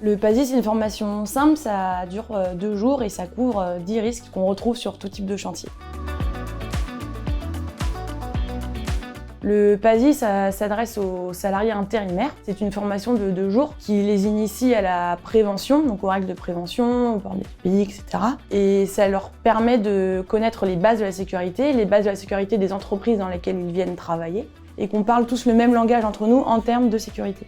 Le PASI, c'est une formation simple, ça dure 2 jours et ça couvre 10 risques qu'on retrouve sur tout type de chantier. Le PASI, ça s'adresse aux salariés intérimaires. C'est une formation de 2 jours qui les initie à la prévention, donc aux règles de prévention, au port des EPI, etc. Et ça leur permet de connaître les bases de la sécurité des entreprises dans lesquelles ils viennent travailler, et qu'on parle tous le même langage entre nous en termes de sécurité.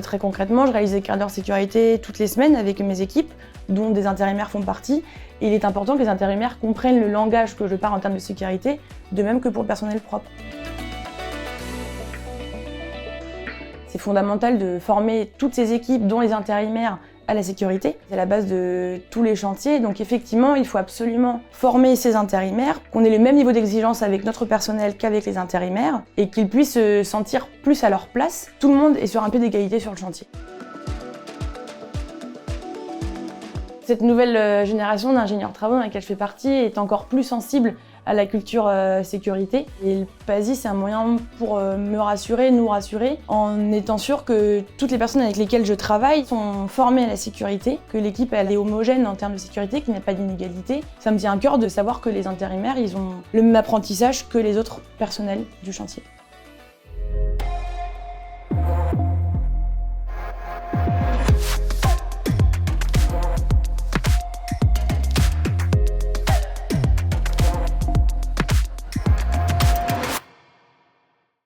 Très concrètement, je réalise des quarts d'heure sécurité toutes les semaines avec mes équipes, dont des intérimaires font partie. Et il est important que les intérimaires comprennent le langage que je parle en termes de sécurité, de même que pour le personnel propre. C'est fondamental de former toutes ces équipes, dont les intérimaires, à la sécurité. C'est la base de tous les chantiers, donc effectivement, il faut absolument former ces intérimaires, qu'on ait le même niveau d'exigence avec notre personnel qu'avec les intérimaires, et qu'ils puissent se sentir plus à leur place. Tout le monde est sur un pied d'égalité sur le chantier. Cette nouvelle génération d'ingénieurs travaux dans laquelle je fais partie est encore plus sensible à la culture sécurité. Et le PASI, c'est un moyen pour me rassurer, nous rassurer, en étant sûr que toutes les personnes avec lesquelles je travaille sont formées à la sécurité, que l'équipe elle est homogène en termes de sécurité, qu'il n'y a pas d'inégalité. Ça me tient à cœur de savoir que les intérimaires, ils ont le même apprentissage que les autres personnels du chantier.